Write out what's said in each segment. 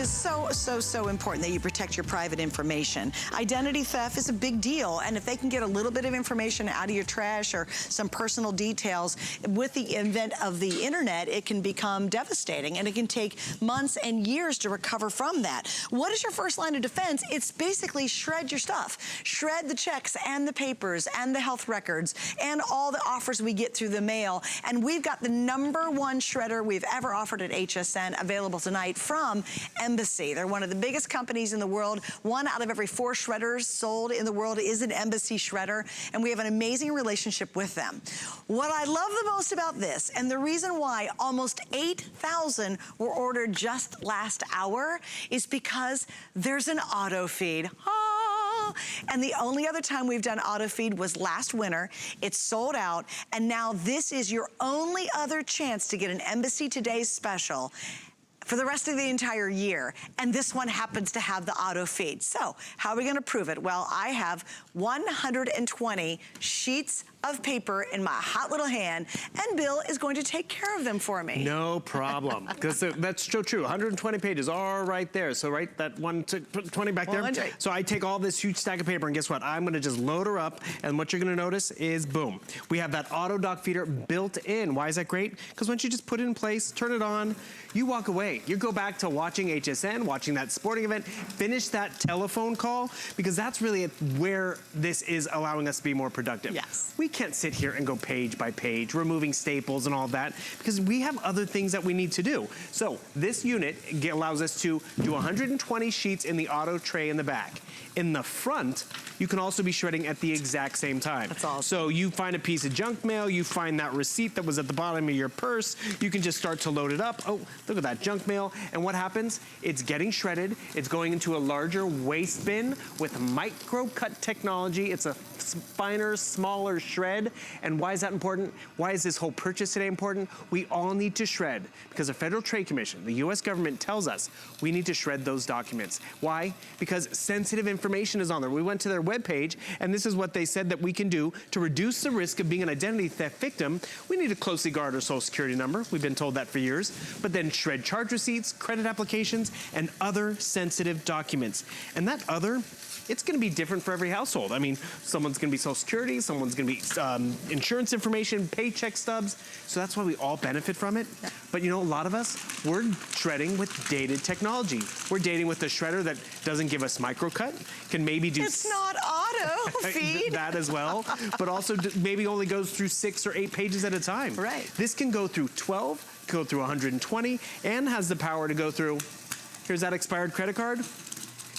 It's so important that you protect your private information. Identity theft is a big deal, and if they can get a little bit of information out of your trash or some personal details, with the advent of the internet, it can become devastating, and it can take months and years to recover from that. What is your first line of defense? It's basically shred your stuff. Shred the checks and the papers and the health records and all the offers we get through the mail. And we've got the #1 shredder we've ever offered at HSN available tonight from Embassy. They're one of the biggest companies in the world. 1 out of every 4 shredders sold in the world is an Embassy shredder, and we have an amazing relationship with them. What I love the most about this, and the reason why almost 8,000 were ordered just last hour, is because there's an auto feed. And the only other time we've done auto feed was last winter. It's sold out, and now this is your only other chance to get an Embassy Today's special for the rest of the entire year, and this one happens to have the auto feed. So how are we gonna prove it? Well, I have 120 sheets of paper in my hot little hand, and Bill is going to take care of them for me. No problem, because that's so true. 120 pages are right there. So right, that 120 back there. So I take all this huge stack of paper, and guess what? I'm gonna just load her up, and what you're gonna notice is, boom, we have that auto dock feeder built in. Why is that great? Because once you just put it in place, turn it on, you walk away. You go back to watching HSN, watching that sporting event, finish that telephone call, because that's really where this is allowing us to be more productive. Yes. We can't sit here and go page by page, removing staples and all that, because we have other things that we need to do. So this unit allows us to do 120 sheets in the auto tray in the back. In the front, you can also be shredding at the exact same time. That's awesome. So you find a piece of junk mail, you find that receipt that was at the bottom of your purse, you can just start to load it up. Oh, look at that junk mail. And what happens? It's getting shredded. It's going into a larger waste bin with micro cut technology. It's a finer, smaller shred. And why is that important? Why is this whole purchase today important? We all need to shred because the Federal Trade Commission, the US government, tells us we need to shred those documents. Why? Because sensitive information is on there. We went to their webpage, and this is what they said that we can do to reduce the risk of being an identity theft victim. We need to closely guard our social security number. We've been told that for years. But then shred charge receipts, credit applications, and other sensitive documents. And that other, it's gonna be different for every household. I mean, someone's gonna be social security, someone's gonna be insurance information, paycheck stubs. So that's why we all benefit from it. Yeah. But you know, a lot of us, we're shredding with dated technology. We're dating with a shredder that doesn't give us microcut, can maybe do— It's not auto feed. That as well, but also maybe only goes through 6 or 8 pages at a time. Right. This can go through 12, go through 120, and has the power to go through, here's that expired credit card.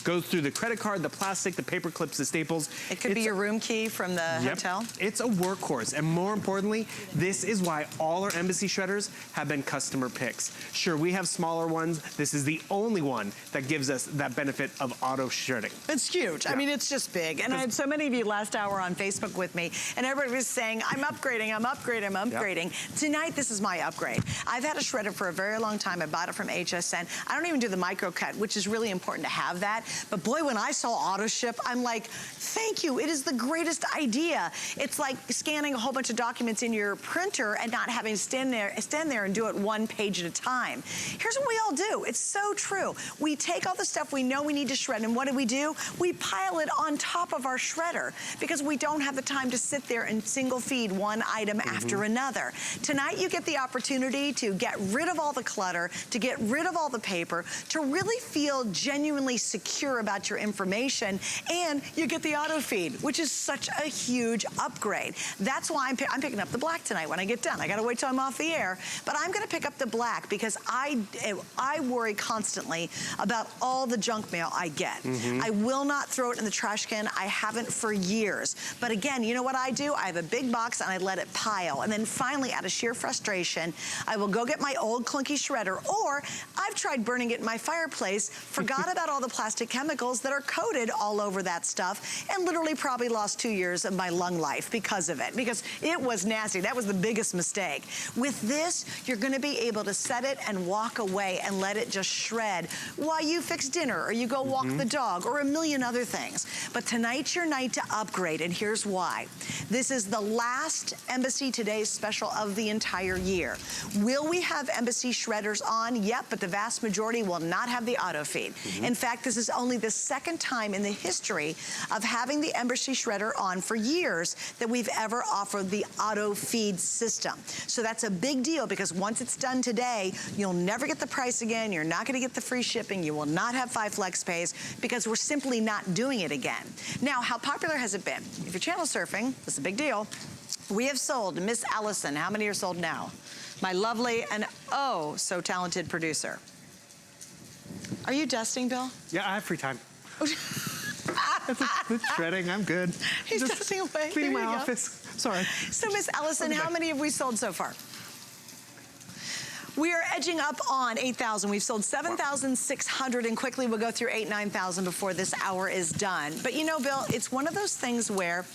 Goes through the credit card, the plastic, the paper clips, the staples. It could be your room key from the hotel. It's a workhorse, and more importantly, this is why all our Embassy shredders have been customer picks. Sure, we have smaller ones. This is the only one that gives us that benefit of auto shredding. It's huge. Yeah. I mean, it's just big. And I had so many of you last hour on Facebook with me, and everybody was saying, I'm upgrading, I'm upgrading, I'm upgrading. Yep. Tonight, this is my upgrade. I've had a shredder for a very long time. I bought it from HSN. I don't even do the micro cut, which is really important to have that. But boy, when I saw auto ship, I'm like, thank you. It is the greatest idea. It's like scanning a whole bunch of documents in your printer and not having to stand there and do it 1 page at a time. Here's what we all do. It's so true. We take all the stuff we know we need to shred, and what do? We pile it on top of our shredder because we don't have the time to sit there and single feed one item after another. Tonight, you get the opportunity to get rid of all the clutter, to get rid of all the paper, to really feel genuinely secure about your information, and you get the auto feed, which is such a huge upgrade. That's why I'm picking up the black tonight when I get done. I gotta wait till I'm off the air, but I'm gonna pick up the black because I worry constantly about all the junk mail I get. I will not throw it in the trash can. I haven't for years. But again, you know what I do? I have a big box and I let it pile. And then finally, out of sheer frustration, I will go get my old clunky shredder, or I've tried burning it in my fireplace, forgot about all the plastic chemicals that are coated all over that stuff, and literally probably lost 2 years of my lung life because of it, because it was nasty. That was the biggest mistake. With this, you're gonna be able to set it and walk away and let it just shred while you fix dinner or you go walk the dog or a million other things. But tonight's your night to upgrade, and here's why. This is the last Embassy Today's special of the entire year. Will we have Embassy shredders on? Yep, but the vast majority will not have the auto feed. In fact, this is only the second time in the history of having the Embassy shredder on for years that we've ever offered the auto feed system. So that's a big deal, because once it's done today, you'll never get the price again. You're not gonna get the free shipping. You will not have 5 flex pays, because we're simply not doing it again. Now, how popular has it been? If you're channel surfing, this is a big deal. We have sold Miss Allison. How many are sold now? My lovely and oh so talented producer. Are you dusting, Bill? Yeah, I have free time. It's shredding, I'm good. He's just dusting away. cleaning There my you go. office. Sorry. So Miss Allison, how many have we sold so far? We are edging up on 8,000. We've sold 7,600, and quickly we'll go through 8,000, 9,000 before this hour is done. But you know, Bill, it's one of those things where,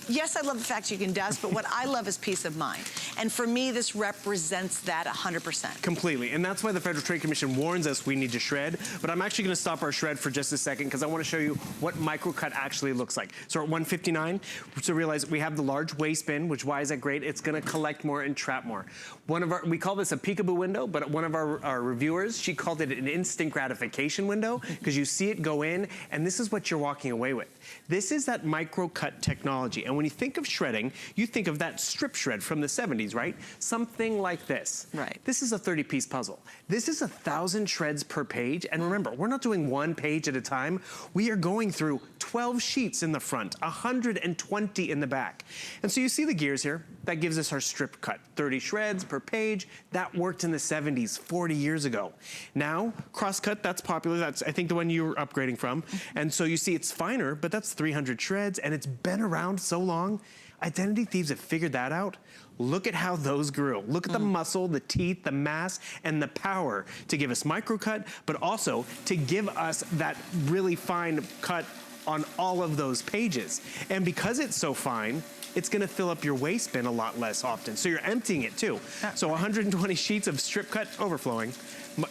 yes, I love the fact you can dust, but what I love is peace of mind. And for me, this represents that 100%. Completely, and that's why the Federal Trade Commission warns us we need to shred, but I'm actually gonna stop our shred for just a second, because I wanna show you what microcut actually looks like. So at 159, so realize we have the large waste bin, which why is that great? It's gonna collect more and trap more. We call this a peekaboo window, but one of our reviewers, she called it an instant gratification window, because you see it go in, and this is what you're walking away with. This is that microcut technology, and when you think of shredding, you think of that strip shred from the 70s, right? Something like this. Right. This is a 30-piece puzzle. This is 1,000 shreds per page, and remember, we're not doing one page at a time. We are going through 12 sheets in the front, 120 in the back. And so you see the gears here. That gives us our strip cut, 30 shreds per page. That worked in the 70s, 40 years ago. Now, crosscut, that's popular. That's, I think, the one you were upgrading from. And so you see it's finer, but that's 300 shreds, and it's been around so long. Identity thieves have figured that out. Look at how those grew. Look at the muscle, the teeth, the mass, and the power to give us microcut, but also to give us that really fine cut on all of those pages. And because it's so fine, it's gonna fill up your waste bin a lot less often. So you're emptying it too. So 120 sheets of strip cut overflowing,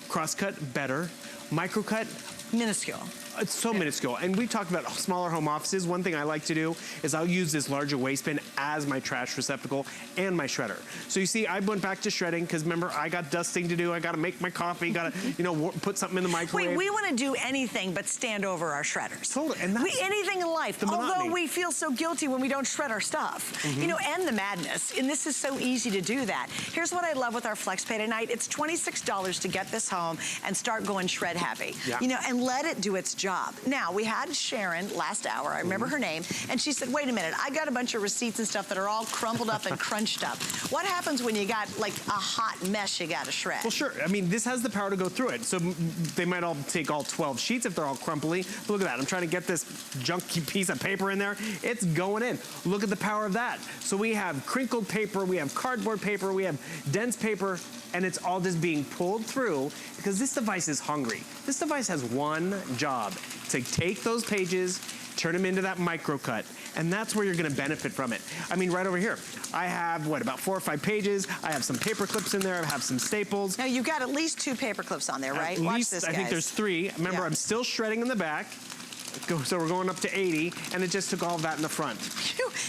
cross cut better, microcut Minuscule. It's so minuscule. And we talked about smaller home offices. One thing I like to do is I'll use this larger waste bin as my trash receptacle and my shredder. So you see, I went back to shredding because remember, I got dusting to do. I got to make my coffee, got to, you know, put something in the microwave. Wait, we want to do anything but stand over our shredders. Totally. And that's anything in life. Although we feel so guilty when we don't shred our stuff. You know, and the madness. And this is so easy to do that. Here's what I love with our FlexPay tonight. It's $26 to get this home and start going shred happy. Yeah. You know, and let it do its job. Now, we had Sharon last hour, I remember her name, and she said, wait a minute, I got a bunch of receipts and stuff that are all crumpled up and crunched up. What happens when you got like a hot mess you got to shred? Well, sure. I mean, this has the power to go through it. So they might all take all 12 sheets if they're all crumply. But look at that. I'm trying to get this junky piece of paper in there. It's going in. Look at the power of that. So we have crinkled paper, we have cardboard paper, we have dense paper, and it's all just being pulled through because this device is hungry. This device has one job, to take those pages, turn them into that microcut, and that's where you're gonna benefit from it. I mean, right over here, I have, what, about 4 or 5 pages. I have some paper clips in there. I have some staples. Now, you've got at least 2 paper clips on there, right? At least, this, I think there's 3. Remember, I'm still shredding in the back. So we're going up to 80, and it just took all of that in the front.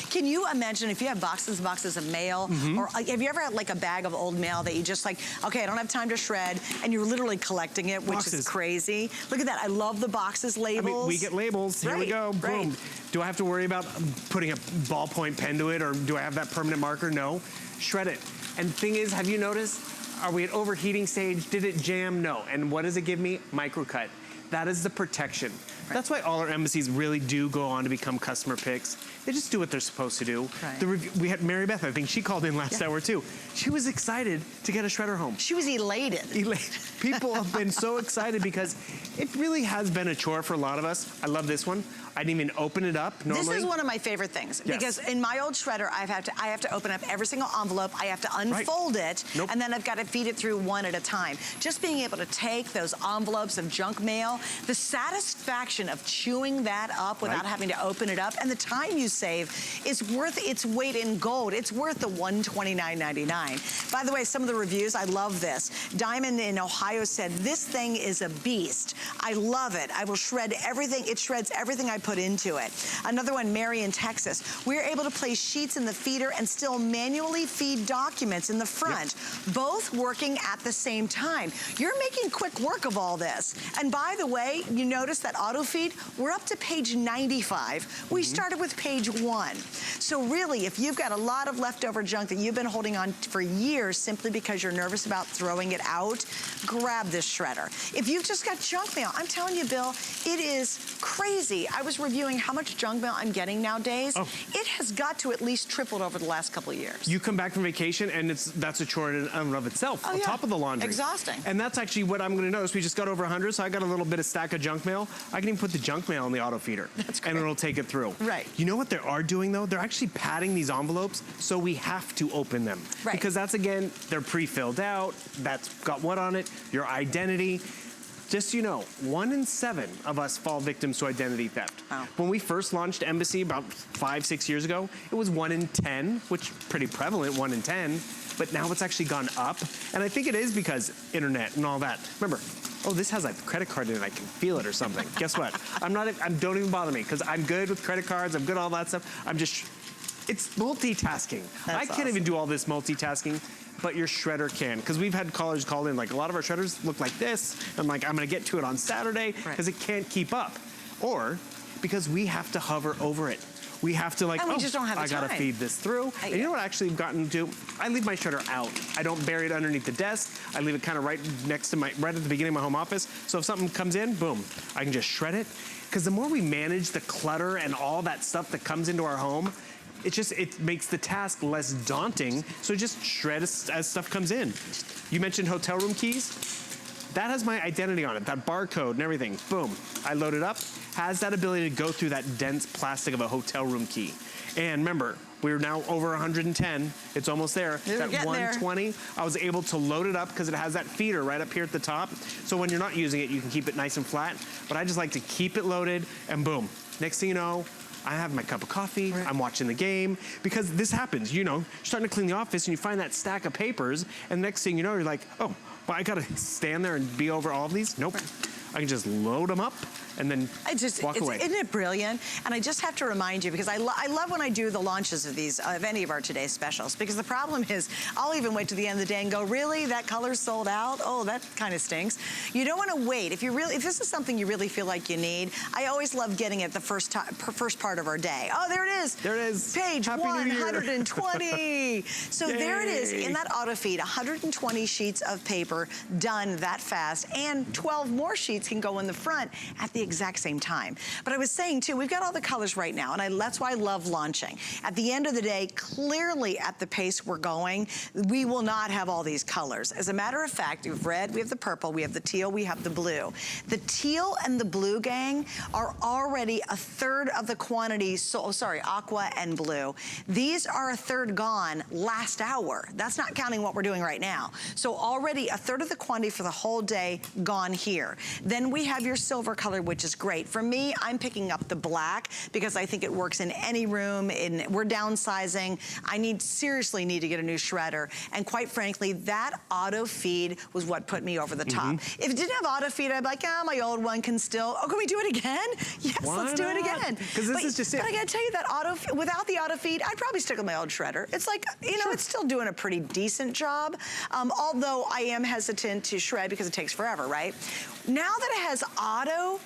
Can you imagine if you have boxes and boxes of mail, or have you ever had like a bag of old mail that you just like, okay, I don't have time to shred, and you're literally collecting it, which is crazy. Look at that, I love the boxes labels. I mean, we get labels, here we go, boom. Do I have to worry about putting a ballpoint pen to it, or do I have that permanent marker? No, shred it. And the thing is, have you noticed, are we at overheating stage? Did it jam? No, and what does it give me? Microcut. That is the protection. That's why all our embassies really do go on to become customer picks. They just do what they're supposed to do. We had Mary Beth, I think she called in last hour too. She was excited to get a shredder home. She was elated. People have been so excited because it really has been a chore for a lot of us. I love this one. I didn't even open it up normally. This is one of my favorite things because in my old shredder, I have to open up every single envelope. I have to unfold it, and then I've got to feed it through one at a time. Just being able to take those envelopes of junk mail, the satisfaction satisfaction of chewing that up without having to open it up, and the time you save is worth its weight in gold. It's worth the $129.99. By the way, some of the reviews, I love this. Diamond in Ohio said, this thing is a beast. I love it. I will shred everything. It shreds everything I put into it. Another one, Mary in Texas. We're able to place sheets in the feeder and still manually feed documents in the front, both working at the same time. You're making quick work of all this. And by the way, you notice that auto feed, we're up to page 95. We started with page 1. So really, if you've got a lot of leftover junk that you've been holding on for years simply because you're nervous about throwing it out, grab this shredder. If you've just got junk mail, I'm telling you, Bill, it is crazy. I was reviewing how much junk mail I'm getting nowadays. It has got to at least tripled over the last couple of years. You come back from vacation and that's a chore in and of itself, on top of the laundry. Exhausting. And that's actually what I'm gonna notice. We just got over 100, so I got a little bit of stack of junk mail. I can even put the junk mail in the auto feeder. That's great. And it'll take it through. Right. You know what they are doing though? They're actually padding these envelopes so we have to open them. Right. Because that's, again, they're pre-filled out. That's got what on it? Your identity. Just so you know, 1 in 7 of us fall victims to identity theft. Wow. When we first launched Embassy about 5-6 years ago, it was 1 in 10, which pretty prevalent, 1 in 10, but now it's actually gone up. And I think it is because internet and all that. Remember, oh, this has a credit card in it, I can feel it or something. Guess what? Don't even bother me, because I'm good with credit cards, I'm good at all that stuff. It's multitasking. I can't even do all this multitasking, but your shredder can. Because we've had callers call in, like, a lot of our shredders look like this. I'm like, I'm gonna get to it on Saturday, because it can't keep up. Or because we have to hover over it. We have to, like, we just don't have the I gotta time. feed this through. And you know what I actually have gotten to? I leave my shredder out. I don't bury it underneath the desk. I leave it kind of right next to right at the beginning of my home office. So if something comes in, boom, I can just shred it. Because the more we manage the clutter and all that stuff that comes into our home, it makes the task less daunting, so just shred as stuff comes in. You mentioned hotel room keys. That has my identity on it, that barcode and everything. Boom, I load it up, has that ability to go through that dense plastic of a hotel room key. And remember, we're now over 110. It's almost there. That 120, I was able to load it up because it has that feeder right up here at the top. So when you're not using it, you can keep it nice and flat. But I just like to keep it loaded, and boom. Next thing you know, I have my cup of coffee, I'm watching the game, because this happens, you know, you're starting to clean the office and you find that stack of papers, and next thing you know, you're like, oh, but I gotta stand there and be over all of these? Nope. I can just load them up and then walk away. Isn't it brilliant? And I just have to remind you, because I love when I do the launches of these, of any of our today's specials, because the problem is, I'll even wait to the end of the day and go, really, that color's sold out? Oh, that kind of stinks. You don't want to wait. If this is something you really feel like you need, I always love getting it the first part of our day. Oh, there it is. There it is. Page Happy 120. So there it is, in that auto feed, 120 sheets of paper done that fast, and 12 more sheets can go in the front at the exact same time. But I was saying too, we've got all the colors right now, and that's why I love launching. At the end of the day, clearly at the pace we're going, we will not have all these colors. As a matter of fact, we have red, we have the purple, we have the teal, we have the blue. The teal and the blue, gang, are already a third of the quantity, aqua and blue. These are a third gone last hour. That's not counting what we're doing right now. So already a third of the quantity for the whole day gone here. Then we have your silver color, which is great. For me, I'm picking up the black because I think it works in any room. We're downsizing. I seriously need to get a new shredder. And quite frankly, that auto feed was what put me over the top. If it didn't have auto feed, I'd be like, oh, my old one can still, oh, can we do it again? Yes, let's do it again. Because this is just it. But I gotta tell you that without the auto feed, I'd probably stick with my old shredder. It's like, you know, it's still doing a pretty decent job. Although I am hesitant to shred because it takes forever, right? Now that it has auto,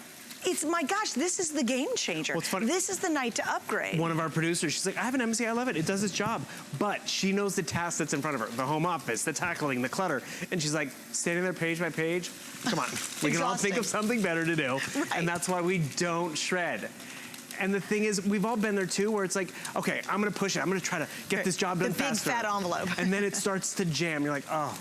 my gosh, this is the game changer. What's funny? This is the night to upgrade. One of our producers, she's like, I have an MC, I love it. It does its job. But she knows the task that's in front of her, the home office, the tackling, the clutter. And she's like, standing there page by page, come on. We can all think of something better to do. Right. And that's why we don't shred. And the thing is, we've all been there too, where it's like, okay, I'm gonna push it. I'm gonna try to get this job done faster. The big fat envelope. And then it starts to jam. You're like, oh,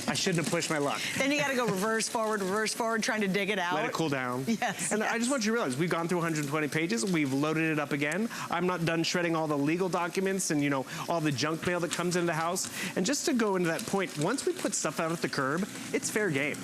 I shouldn't have pushed my luck. Then you gotta go reverse forward, trying to dig it out. Let it cool down. Yes. And I just want you to realize, we've gone through 120 pages. We've loaded it up again. I'm not done shredding all the legal documents and, you know, all the junk mail that comes into the house. And just to go into that point, once we put stuff out at the curb, it's fair game.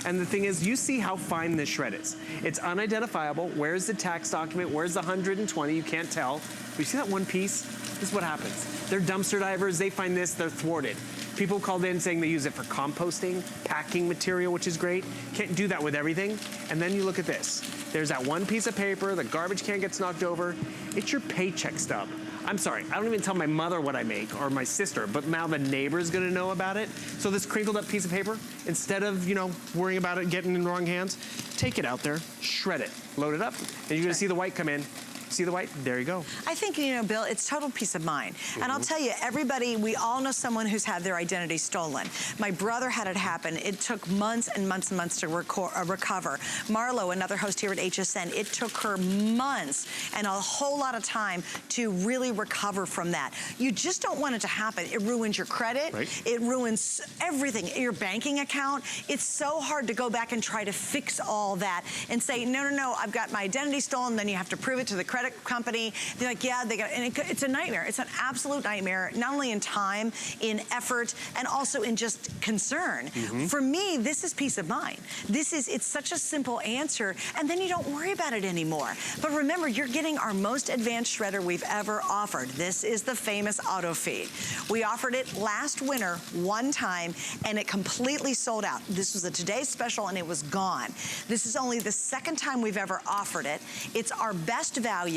And the thing is, you see how fine this shred is. It's unidentifiable. Where's the tax document? Where's the 120? You can't tell. But you see that one piece? This is what happens. They're dumpster divers. They find this. They're thwarted. People called in saying they use it for composting, packing material, which is great. Can't do that with everything. And then you look at this. There's that one piece of paper. The garbage can gets knocked over. It's your paycheck stub. I'm sorry, I don't even tell my mother what I make, or my sister, but now the neighbor's gonna know about it. So this crinkled up piece of paper, instead of, you know, worrying about it getting in the wrong hands, take it out there, shred it, load it up, and you're gonna see the white come in. See the white? There you go. I think, you know, Bill, it's total peace of mind. And I'll tell you, everybody, we all know someone who's had their identity stolen. My brother had it happen. It took months and months and months to recover. Marlo, another host here at HSN, it took her months and a whole lot of time to really recover from that. You just don't want it to happen. It ruins your credit. Right. It ruins everything. Your banking account. It's so hard to go back and try to fix all that and say, no, no, no, I've got my identity stolen. Then you have to prove it to the credit company. They're like, yeah, they got, and it's a nightmare. It's an absolute nightmare, not only in time, in effort, and also in just concern. For me, this is peace of mind. It's such a simple answer, and then you don't worry about it anymore. But remember, you're getting our most advanced shredder we've ever offered. This is the famous AutoFeed. We offered it last winter, one time, and it completely sold out. This was a today's special, and it was gone. This is only the second time we've ever offered it. It's our best value,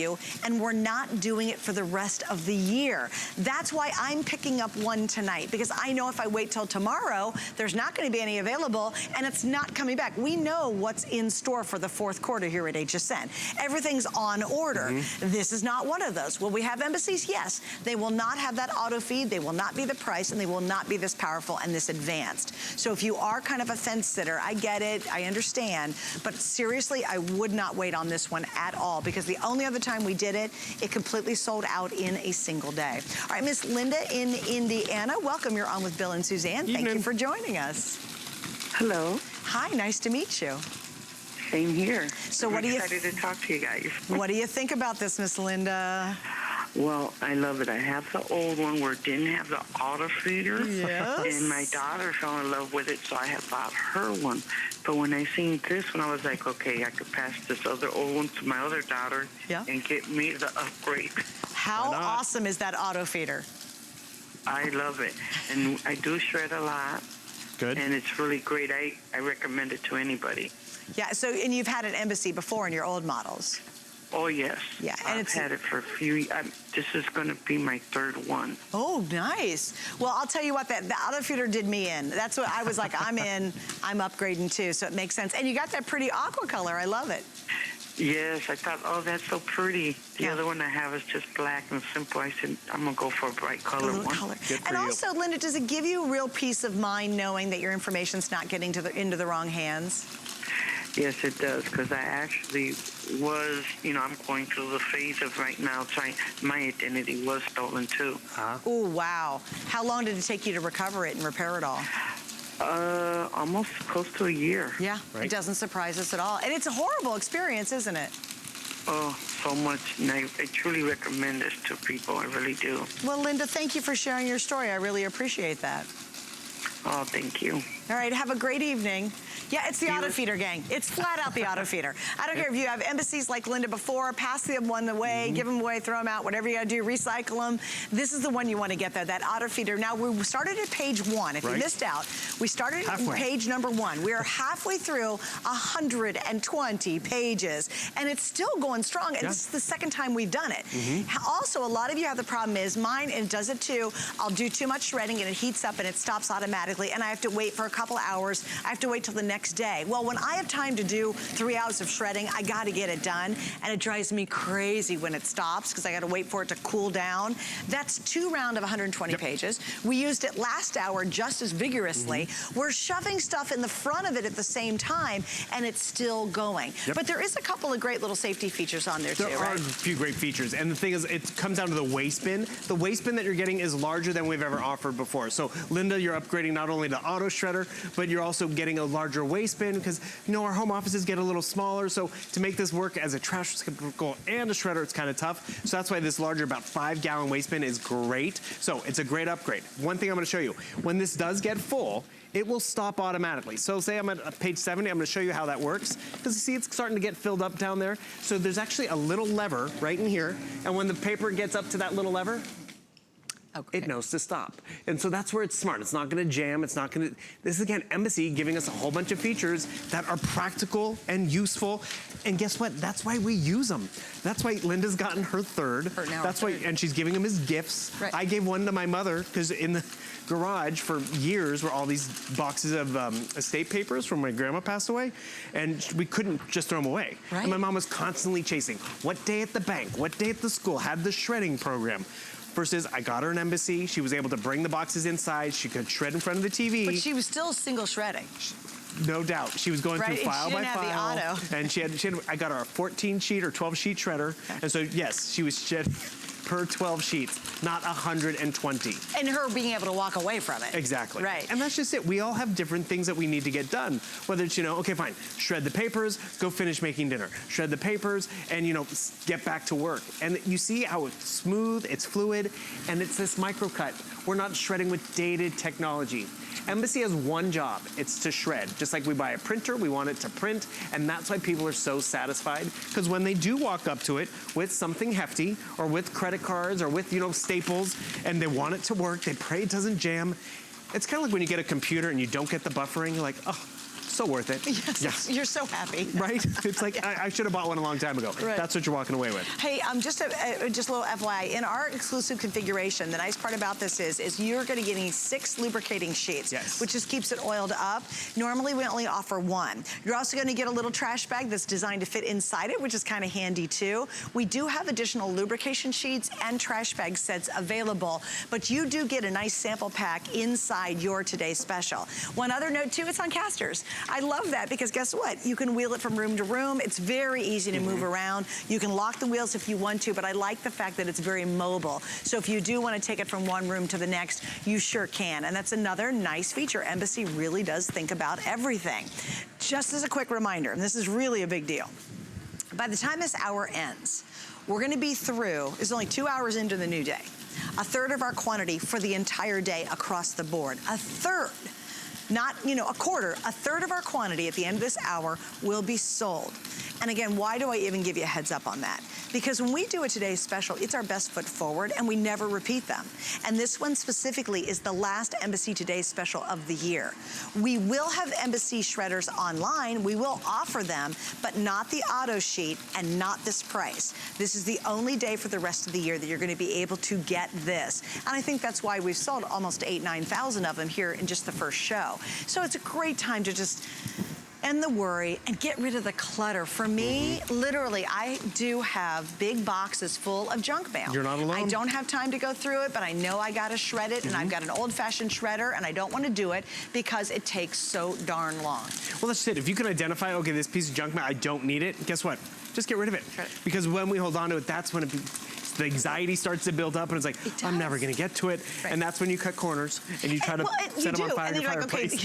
and we're not doing it for the rest of the year. That's why I'm picking up one tonight, because I know if I wait till tomorrow, there's not going to be any available, and it's not coming back. We know what's in store for the fourth quarter here at HSN. Everything's on order. This is not one of those. Will we have embassies? Yes. They will not have that auto feed. They will not be the price, and they will not be this powerful and this advanced. So if you are kind of a fence sitter, I get it, I understand, but seriously, I would not wait on this one at all, because the only other time we did it, it completely sold out in a single day. All right, Miss Linda in Indiana, welcome. You're on with Bill and Suzanne. Thank you for joining us. Hello. Hi, nice to meet you. Same here. So I'm what do you excited to talk to you guys. What do you think about this, Miss Linda? Well, I love it. I have the old one where it didn't have the auto feeder. Yes. And my daughter fell in love with it, so I have bought her one. But when I seen this one, I was like, okay, I could pass this other old one to my other daughter and get me the upgrade. How awesome is that auto feeder? I love it. And I do shred a lot. Good. And it's really great. I recommend it to anybody. Yeah, so, and you've had an Embassy before in your old models. Oh, yes. Yeah, and I've had it for a few, this is going to be my third one. Oh, nice. Well, I'll tell you what, the auto feeder did me in. That's what I was like, I'm in, I'm upgrading too, so it makes sense. And you got that pretty aqua color, I love it. Yes, I thought, oh, that's so pretty. The other one I have is just black and simple. I said, I'm going to go for a bright color one. And also, Linda, does it give you real peace of mind knowing that your information's not getting into the wrong hands? Yes, it does, because I actually was, you know, I'm going through the phase of right now trying, my identity was stolen too. Oh, wow. How long did it take you to recover it and repair it all? Almost close to a year. Yeah, it doesn't surprise us at all. And it's a horrible experience, isn't it? Oh, so much. And I truly recommend this to people. I really do. Well, Linda, thank you for sharing your story. I really appreciate that. Oh, thank you. All right, have a great evening. Yeah, it's the auto feeder gang. It's flat out the auto feeder. I don't care if you have embassies like Linda before, pass them one away, give them away, throw them out, whatever you gotta do, recycle them. This is the one you wanna get there, that auto feeder. Now, we started at page 1. If you missed out, we started at page number 1. We are halfway through 120 pages, and it's still going strong, and this is the second time we've done it. Also, a lot of you have the problem is, mine, and it does it too, I'll do too much shredding and it heats up and it stops automatically, and I have to wait for a couple hours. I have to wait till the next day. Well, when I have time to do 3 hours of shredding, I gotta get it done, and it drives me crazy when it stops because I gotta wait for it to cool down. That's 2 rounds of 120 pages. We used it last hour just as vigorously. We're shoving stuff in the front of it at the same time, and it's still going. But there is a couple of great little safety features on there too, right? There are a few great features, and the thing is, it comes down to the waste bin. The waste bin that you're getting is larger than we've ever offered before. So, Linda, you're upgrading not only to auto shredder, but you're also getting a larger waste bin because, you know, our home offices get a little smaller. So to make this work as a trash receptacle and a shredder, it's kind of tough. So that's why this larger, about 5-gallon waste bin is great. So it's a great upgrade. One thing I'm going to show you, when this does get full, it will stop automatically. So say I'm at page 70, I'm gonna show you how that works. Because you see it's starting to get filled up down there. So there's actually a little lever right in here, and when the paper gets up to that little lever, it knows to stop. And so that's where it's smart. It's not gonna jam, it's not gonna, this is again, Embassy giving us a whole bunch of features that are practical and useful. And guess what? That's why we use them. That's why Linda's gotten her third. That's why, and she's giving them as gifts. Right. I gave one to my mother, because in the garage for years were all these boxes of estate papers from when my grandma passed away, and we couldn't just throw them away. Right. And my mom was constantly chasing, what day at the bank, what day at the school, had the shredding program. Versus I got her an Embassy, she was able to bring the boxes inside, she could shred in front of the TV. But she was still single shredding. No doubt. She was going through file by file. Have the auto. And she had, I got her a 14-sheet or 12-sheet shredder. Okay. And so, yes, she was shed per 12 sheets, not 120. And her being able to walk away from it. Exactly. Right. And that's just it. We all have different things that we need to get done. Whether it's, okay, fine, shred the papers, go finish making dinner. Shred the papers, and, get back to work. And you see how it's smooth, it's fluid, and it's this microcut. We're not shredding with dated technology. Embassy has one job, it's to shred. Just like we buy a printer, we want it to print, and that's why people are so satisfied. Because when they do walk up to it with something hefty, or with credit cards, or with, staples, and they want it to work, they pray it doesn't jam. It's kind of like when you get a computer and you don't get the buffering, you're like, oh, so worth it. Yes, you're so happy. Right? It's like, I should have bought one a long time ago. Right. That's what you're walking away with. Hey, just a little FYI, in our exclusive configuration, the nice part about this is you're gonna get 6 lubricating sheets, which just keeps it oiled up. Normally, we only offer 1. You're also gonna get a little trash bag that's designed to fit inside it, which is kind of handy too. We do have additional lubrication sheets and trash bag sets available, but you do get a nice sample pack inside your today's special. One other note too, it's on casters. I love that because guess what? You can wheel it from room to room. It's very easy to move around. You can lock the wheels if you want to, but I like the fact that it's very mobile. So if you do want to take it from one room to the next, you sure can. And that's another nice feature. Embassy really does think about everything. Just as a quick reminder, and this is really a big deal, by the time this hour ends, we're going to be through, it's only 2 hours into the new day, 1/3 of our quantity for the entire day across the board. 1/3. Not, a quarter, 1/3 of our quantity at the end of this hour will be sold. And again, why do I even give you a heads up on that? Because when we do a today's special, it's our best foot forward and we never repeat them. And this one specifically is the last Embassy Today's special of the year. We will have Embassy shredders online, we will offer them, but not the auto sheet and not this price. This is the only day for the rest of the year that you're gonna be able to get this. And I think that's why we've sold almost 9,000 of them here in just the first show. So it's a great time to just end the worry and get rid of the clutter. For me, literally, I do have big boxes full of junk mail. You're not alone. I don't have time to go through it, but I know I gotta shred it, and I've got an old-fashioned shredder, and I don't wanna do it because it takes so darn long. Well, that's it. If you can identify, okay, this piece of junk mail, I don't need it, guess what? Just get rid of it. Because when we hold on to it, that's when the anxiety starts to build up, and it's like, I'm never gonna get to it. And that's when you cut corners, and you try to set them on fire in your fireplace.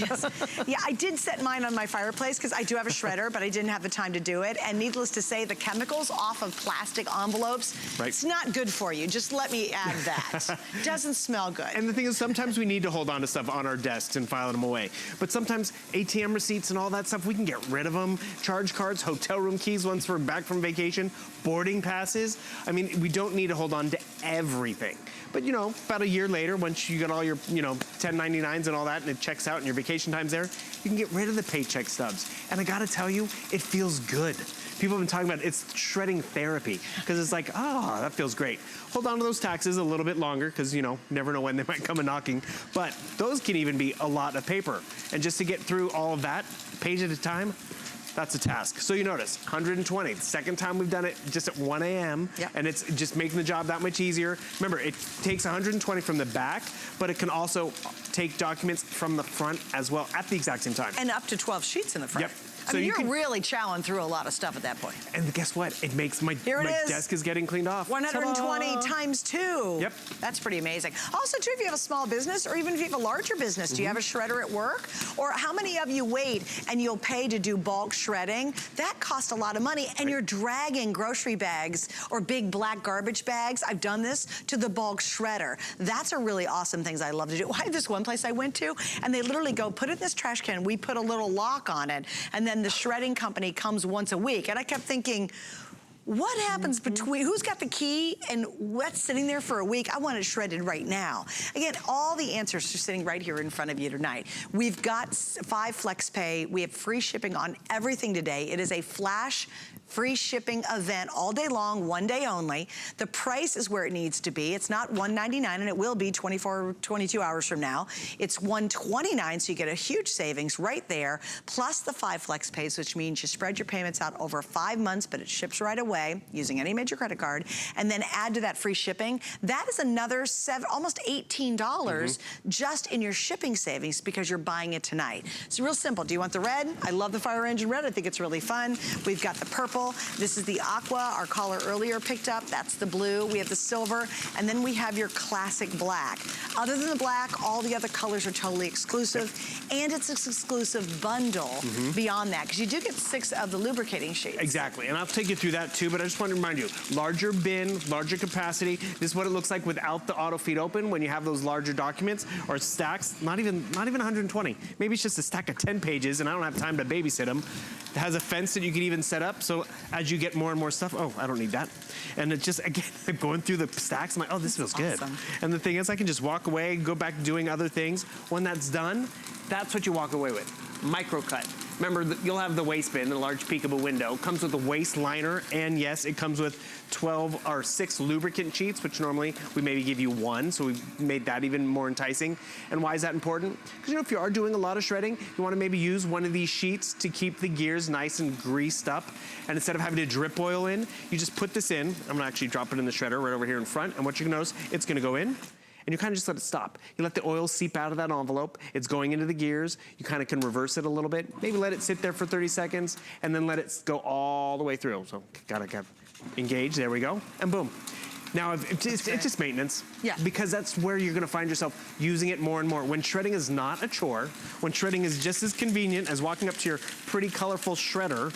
Yeah, I did set mine on my fireplace, because I do have a shredder, but I didn't have the time to do it. And needless to say, the chemicals off of plastic envelopes, it's not good for you. Just let me add that. Doesn't smell good. And the thing is, sometimes we need to hold on to stuff on our desks and file them away. But sometimes ATM receipts and all that stuff, we can get rid of them. Charge cards, hotel room keys once we're back from vacation, boarding passes. I mean, we don't need to hold on to everything. But about a year later, once you got all your 1099s and all that, and it checks out and your vacation time's there, you can get rid of the paycheck stubs. And I gotta tell you, it feels good. People have been talking about it's shredding therapy, because it's like, oh, that feels great. Hold on to those taxes a little bit longer, because never know when they might come a knocking. But those can even be a lot of paper. And just to get through all of that, page at a time, that's a task. So you notice, 120. The second time we've done it just at 1 a.m. And it's just making the job that much easier. Remember, it takes 120 from the back, but it can also take documents from the front as well at the exact same time. And up to 12 sheets in the front. Yep. I mean, you're really chowing through a lot of stuff at that point. And guess what? It makes my desk is getting cleaned off. 120 times 2. Yep. That's pretty amazing. Also, too, if you have a small business or even if you have a larger business, do you have a shredder at work? Or how many of you wait and you'll pay to do bulk shredding? That costs a lot of money, and you're dragging grocery bags or big black garbage bags. I've done this to the bulk shredder. That's a really awesome thing I love to do. I had this one place I went to, and they literally go, put it in this trash can. We put a little lock on it, and then the shredding company comes once a week. And I kept thinking, what happens between, who's got the key and what's sitting there for a week? I want it shredded right now. Again, all the answers are sitting right here in front of you tonight. We've got 5 flex pay. We have free shipping on everything today. It is a flash free shipping event all day long, 1 day only. The price is where it needs to be. It's not $199, and it will be 22 hours from now. It's $129, so you get a huge savings right there, plus the 5 flex pays, which means you spread your payments out over 5 months, but it ships right away using any major credit card, and then add to that free shipping. That is another almost $18 just in your shipping savings because you're buying it tonight. It's real simple. Do you want the red? I love the fire engine red. I think it's really fun. We've got the purple. This is the aqua, our caller earlier picked up. That's the blue. We have the silver, and then we have your classic black. Other than the black, all the other colors are totally exclusive, and it's an exclusive bundle beyond that, because you do get 6 of the lubricating sheets. Exactly, and I'll take you through that too, but I just want to remind you, larger bin, larger capacity. This is what it looks like without the auto feed open when you have those larger documents or stacks, not even 120. Maybe it's just a stack of 10 pages and I don't have time to babysit them. It has a fence that you can even set up, so as you get more and more stuff, oh, I don't need that. And it just, again, going through the stacks, I'm like, oh, this feels good. And the thing is, I can just walk away, go back to doing other things. When that's done, that's what you walk away with. Microcut. Remember, you'll have the waste bin, the large peekable window. Comes with a waste liner, and yes, it comes with 6 lubricant sheets, which normally we maybe give you 1, so we've made that even more enticing. And why is that important? Because, you know, if you are doing a lot of shredding, you want to maybe use one of these sheets to keep the gears nice and greased up. And instead of having to drip oil in, you just put this in. I'm going to actually drop it in the shredder right over here in front, and what you can notice, it's going to go in. And you kind of just let it stop. You let the oil seep out of that envelope. It's going into the gears. You kind of can reverse it a little bit. Maybe let it sit there for 30 seconds and then let it go all the way through. So gotta engage, there we go, and boom. Now, it's just maintenance. Yeah. Because that's where you're gonna find yourself using it more and more. When shredding is not a chore, when shredding is just as convenient as walking up to your pretty colorful shredder,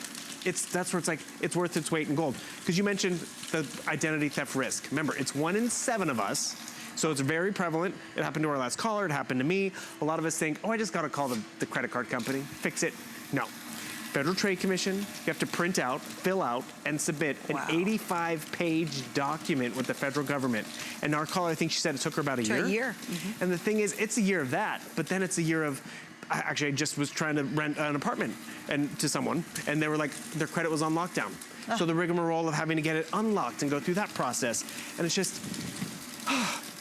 that's where it's like, it's worth its weight in gold. Because you mentioned the identity theft risk. Remember, it's 1 in 7 of us. So it's very prevalent. It happened to our last caller, it happened to me. A lot of us think, oh, I just gotta call the credit card company, fix it. No. Federal Trade Commission, you have to print out, fill out, and submit an 85-page document with the federal government. And our caller, I think she said it took her about a year. A year. And the thing is, it's a year of that, but then it's a year of, actually, I just was trying to rent an apartment to someone, and they were like, their credit was on lockdown. So the rigmarole of having to get it unlocked and go through that process, and it's just,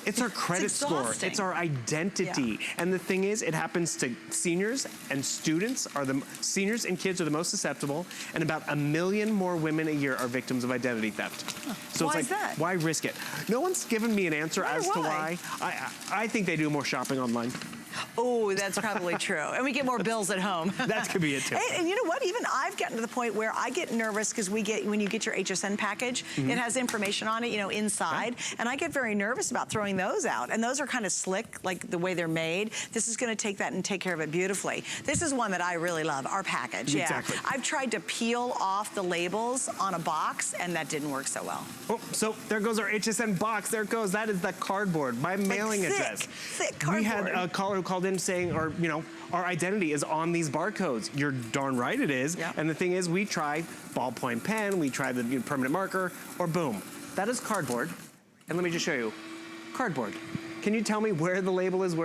it's our credit score. It's our identity. Yeah. And the thing is, it happens to seniors, and students seniors and kids are the most susceptible, and about 1 million more women a year are victims of identity theft. Huh. So why it's like, is that? Why risk it? No one's given me an answer as to why. I think they do more shopping online. Oh, that's probably true. And we get more bills at home. That could be it too. And you know what? Even I've gotten to the point where I get nervous because when you get your HSN package, it has information on it, you know, inside. And I get very nervous about throwing those out. And those are kind of slick, like the way they're made. This is going to take that and take care of it beautifully. This is one that I really love, our package. Yeah. Exactly. I've tried to peel off the labels on a box, and that didn't work so well. Oh, so there goes our HSN box. There it goes. That is the cardboard. My mailing address. Thick cardboard. We had a caller who called in saying, our identity is on these barcodes. You're darn right it is. Yep. And the thing is, we try ballpoint pen, we try the permanent marker, or boom. That is cardboard. And let me just show you. Cardboard. Can you tell me where the label is?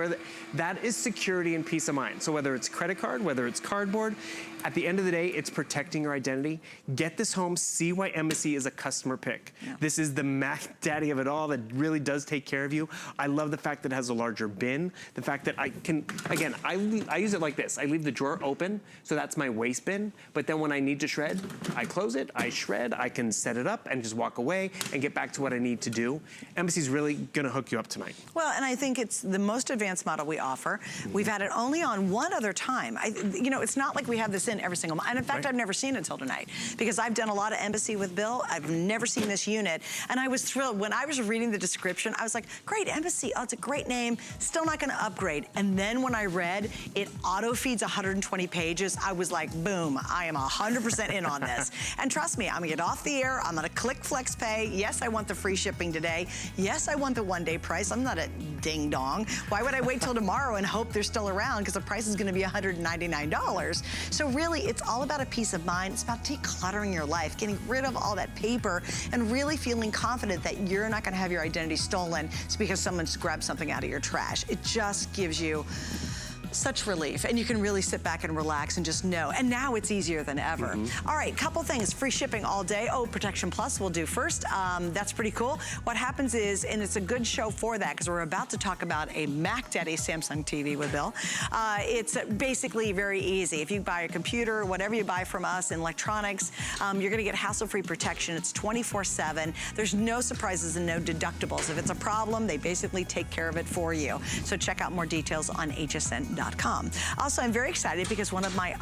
That is security and peace of mind. So whether it's credit card, whether it's cardboard, at the end of the day, it's protecting your identity. Get this home, see why Embassy is a customer pick. Yeah. This is the Mac Daddy of it all that really does take care of you. I love the fact that it has a larger bin. The fact that I can, again, I use it like this. I leave the drawer open, so that's my waste bin. But then when I need to shred, I close it, I shred, I can set it up and just walk away and get back to what I need to do. Embassy's really gonna hook you up tonight. Well, Well, and I think it's the most advanced model we offer. We've had it only on one other time. You know, it's not like we have this in every single month. And in fact, I've never seen it until tonight because I've done a lot of embassy with Bill. I've never seen this unit. And I was thrilled. When I was reading the description, I was like, great, embassy. Oh, it's a great name. Still not going to upgrade. And then when I read it auto feeds 120 pages, I was like, boom, I am 100% in on this. And trust me, I'm going to get off the air. I'm going to click Flex Pay. Yes, I want the free shipping today. Yes, I want the one-day price. I'm not a ding dong. Why would I wait till tomorrow and hope they're still around because the price is going to be $199? So really, it's all about a peace of mind. It's about decluttering your life, getting rid of all that paper, and really feeling confident that you're not going to have your identity stolen just because someone's grabbed something out of your trash. It just gives you such relief, and you can really sit back and relax and just know. And now it's easier than ever. All right, couple things. Free shipping all day. Oh, Protection Plus we'll do first. That's pretty cool. What happens is, and it's a good show for that because we're about to talk about a Mac Daddy Samsung TV with Bill. It's basically very easy. If you buy a computer, whatever you buy from us in electronics, you're going to get hassle-free protection. It's 24/7. There's no surprises and no deductibles. If it's a problem, they basically take care of it for you. So check out more details on hsn.com. Also, I'm very excited because one of my